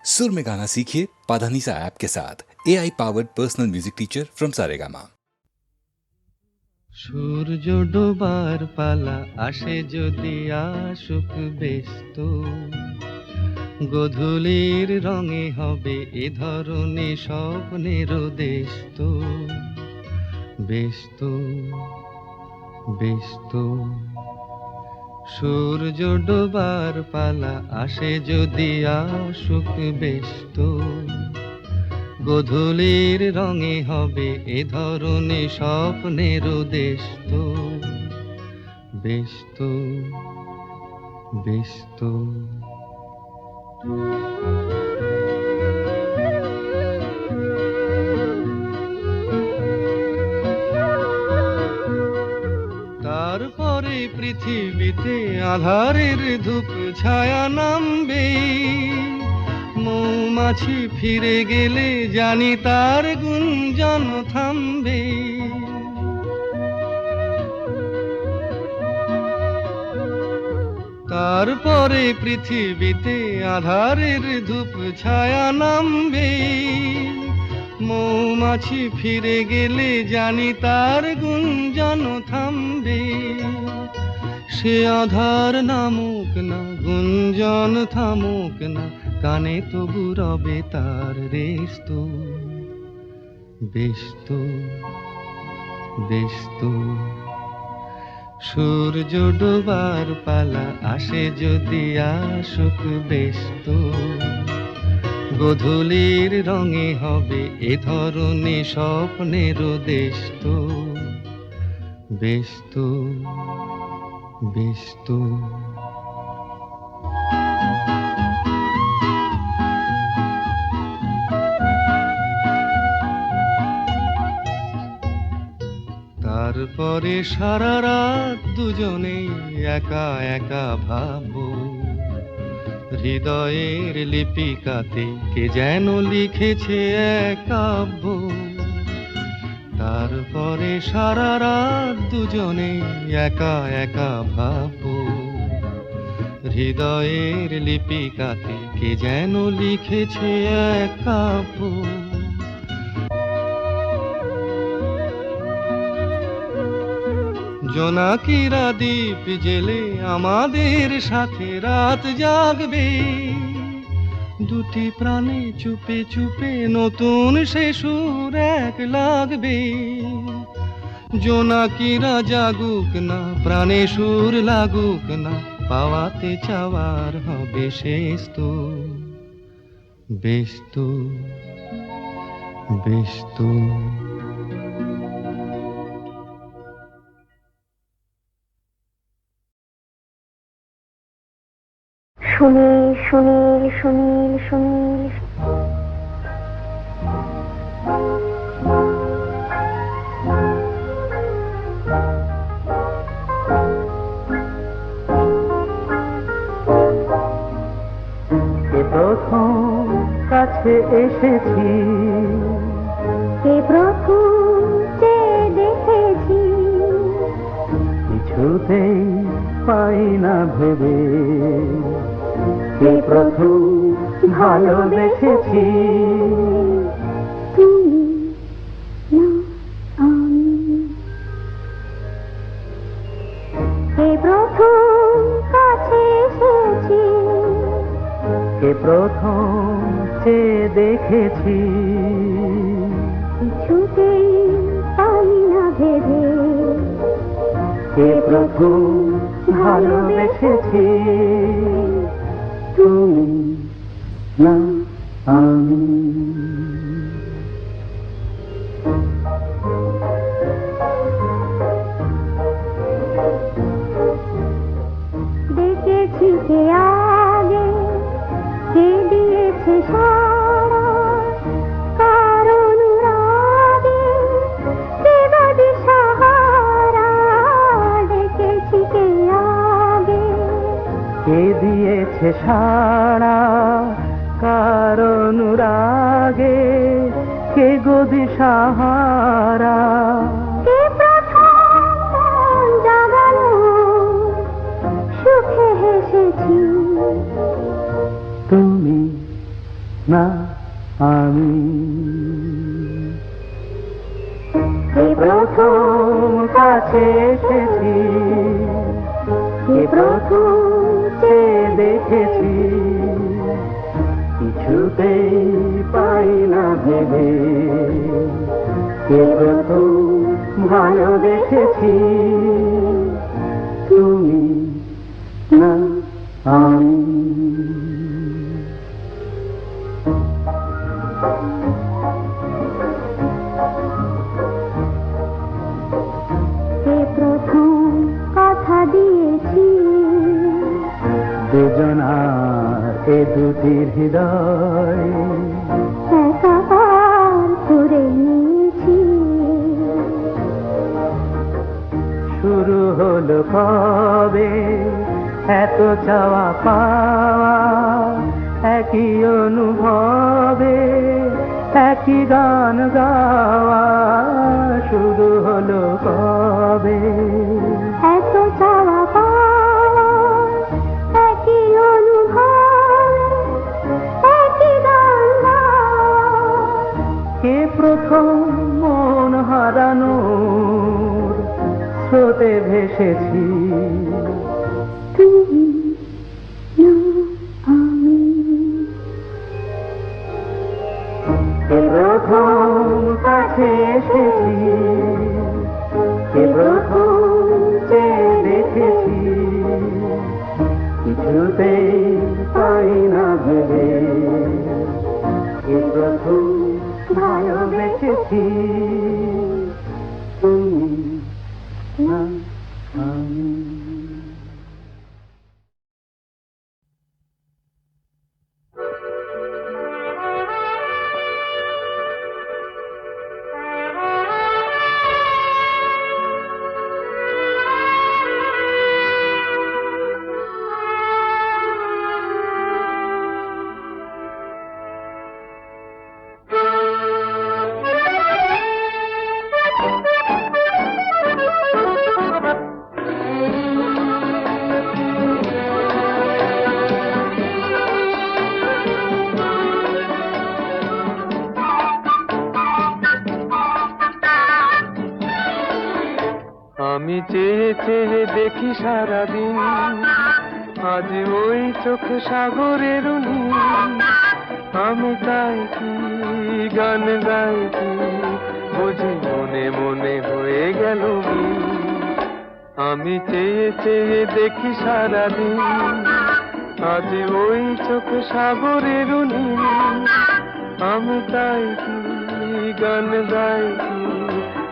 सुर में गाना सीखिए पाधानीसा ऐप के साथ AI powered personal music teacher from Saregama. সূর্য ডোবার পালা আসে যদি আসুক ব্যস্ত, গোধূলির রঙে হবে এ ধরনে স্বপ্নের দেশ তো। ব্যস্ত ব্যস্ত সূর্য ডোবার পালা আসে যদি আসুক ব্যস্ত, গোধূলির রঙে হবে এ ধরনে স্বপ্নের দেশ তো। ব্যস্ত ব্যস্ত তারপরে পৃথিবীতে আঁধারের ধূপ ছায়া নামবে, মৌমাছি ফিরে গেলে জানি তার গুঞ্জন থামবে। তারপরে পৃথিবীতে আঁধারের ধূপ ছায়া নামবে, মৌমাছি ফিরে গেলে জানি তার গুঞ্জন থামবে। সে আধার নামুক না, গুঞ্জন থামুক না, কানে তবু রবে তার রেশ তো। ব্যস্ত ব্যস্ত সূর্য ডোবার পালা আসে যদি আসুক ব্যস্ত, গোধূলির রঙে হবে এ ধরনে স্বপ্নের দেশ তো। ব্যস্ত ব্যস্ত তারপরে সারা রাত দুজনে একা একা ভাববো, হৃদয়ের লিপিকাতে কে যেন লিখেছে এক কাব্য। তারপরে সারা রাত দুজনে একা একা ভাববো, হৃদয়ের লিপিকাতে কে যেন লিখেছে এক কাব্য। জোনাকিরা দ্বীপ জেলে আমাদের সাথে রাত জাগবে, দুটি প্রাণে চুপে চুপে নতুন সে সুর এক লাগবে। জোনাকিরা জাগুক না, প্রাণে সুর লাগুক না, পাওয়াতে চাওয়ার হবে শেষ তো। ব্যস্ত ব্যস্ত সুনীল সুনীল সুনীল সুনীল কে প্রথম কাছে এসেছি, কে প্রথম চেয়ে দেখেছি, কিছুতেই পাই না ভেবে, কে প্রথম ভালোবেসেছি। তুমি না আমি। কে প্রথম কাছে এসেছি, কে প্রথম চেয়ে দেখেছি, কিছুতেই পাই না ভেবে, কে প্রথম ভালোবেসেছি। তুমি না আমি। দেখেছি কে আগে, কে দিয়েছে সাড়া, কার অনুরাগে কে বা দিশাহারা। দেখেছি কে আগে, কে দিয়েছে সাড়া, কার অনুরাগে কে গো দিশাহারা। কে প্রথম মন জাগালো, সুখে হেসেছি, তুমি না আমি এই প্রথম কাছে এসেছি, এই প্রথম চেয়ে দেখেছি, কিছুতেই পাই না ভেবে, এই প্রথম ভালোবেসেছি, তুমি না আমি। প্রথম কথা দিয়েছি, দুজনার এ দুটি হৃদয় একাকার করে নিয়েছি। শুরু হলো কবে এত চাওয়া পাওয়া, একই অনুভবে একই গান গাওয়া, শুরু হলো কবে এত চাওয়া পাওয়া, একই অনুভব, একই গান গাওয়া। কে প্রথম মন হারানোর স্রোতে ভেসেছি, তুমি না আমি। কে প্রথম কাছে এসেছি, কে প্রথম চেয়ে দেখেছি, কিছুতেই পাই না ভেবে, কে প্রথম ভালোবেসেছি, তুমি না আমি। আমি চেয়ে চেয়ে দেখি সারাদিন, আজ ওই চোখে সাগরের নীল। আমি তাই কি গান গাই কি, বুঝি মনে মনে হয়ে গেল মিল। আমি চেয়ে চেয়ে দেখি সারাদিন, আজ ওই চোখে সাগরের নীল। আমি তাই কি গান গাই কি,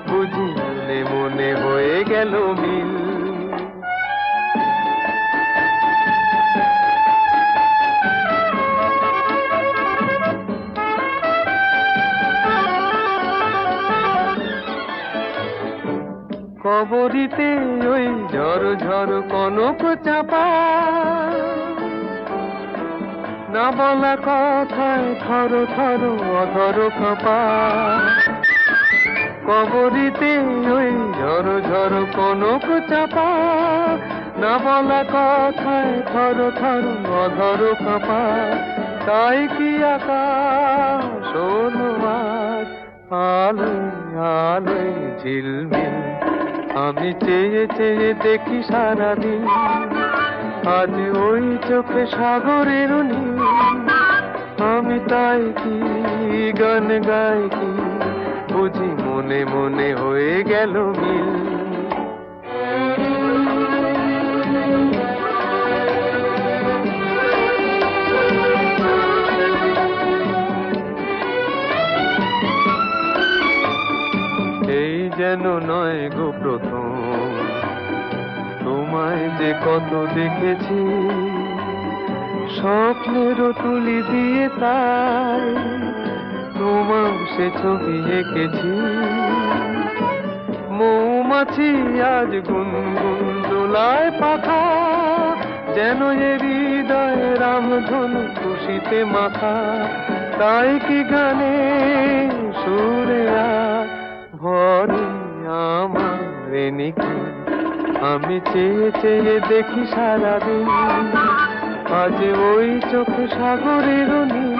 বুঝি মনে মনে হয়ে গেল মিল। কবরিতে ওই ঝড় ঝড় কনক চাপা, না বলা কথায় থর থর অধর কাঁপা। কবরিতে ওই ঝড় ঝড় কনক চাপা, না বলা কথায় থর থর অধর কাঁপা। তাই কি আকাশ হলো আজ আলোয় আলোয় ঝিলমিল। আমি চেয়ে চেয়ে দেখি সারাদিন, আজ ওই চোখে সাগরের নীল। আমি তাই কি গান গাই কি, বুঝি মনে মনে হয়ে গেল মিল। এই যেন নয় গো প্রথম, তোমায় যে কত দেখেছি, স্বপ্নেরও তুলি দিয়ে তাই তোমার সে ছবি এঁকেছি। মৌমাছি আজ গুনগুন দোলায় পাখা, যেন এ হৃদয় রামধনু খুশিতে মাথা। তাই কি গানে সুরে ভরে আমার নিকি। আমি চেয়ে চেয়ে দেখি সারাদিন, আজ ওই চোখে সাগরের নীল।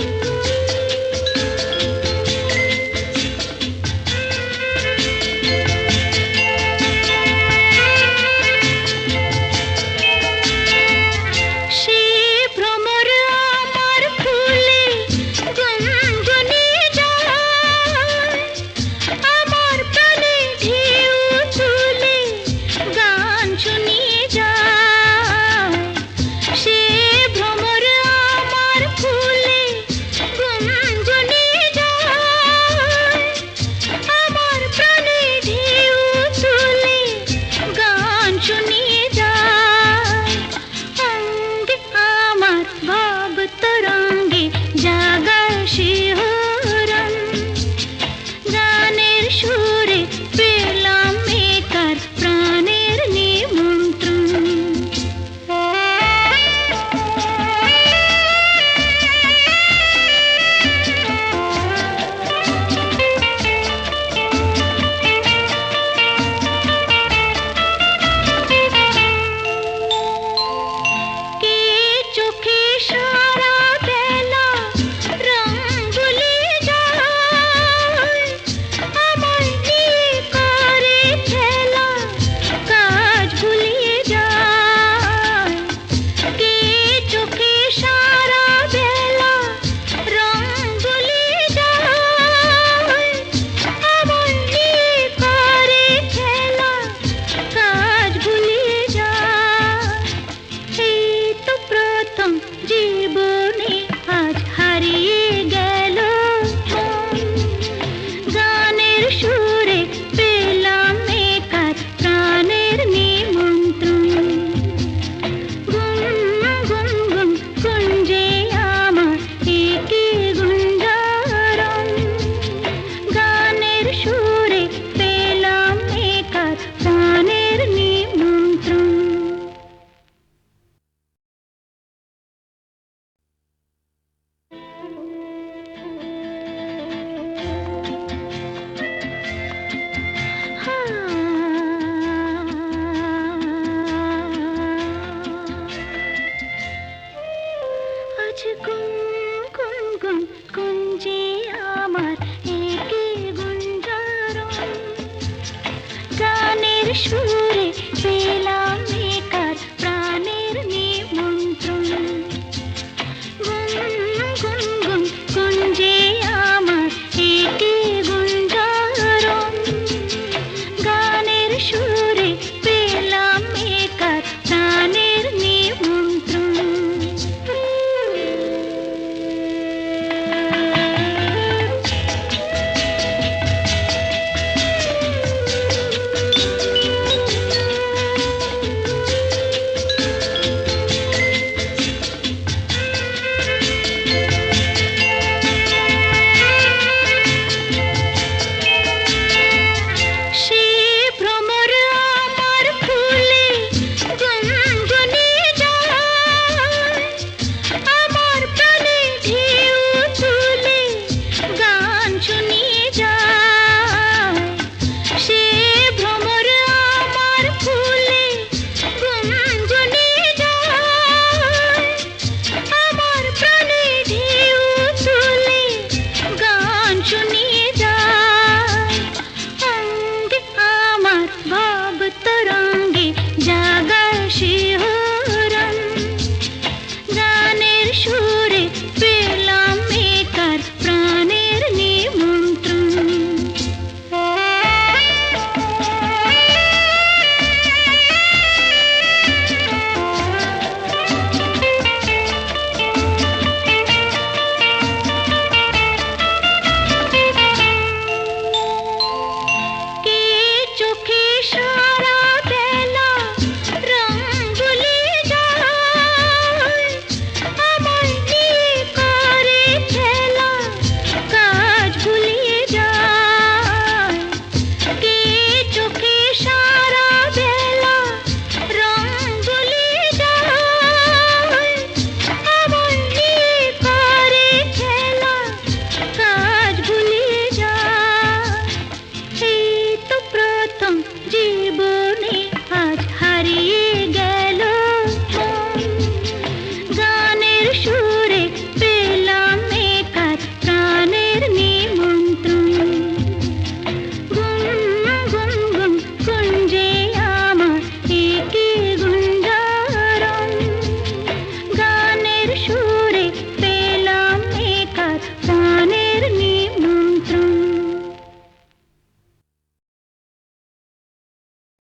গুন গুন গুন গুঞ্জে আমার একে গুঞ্জরণ গানের সুর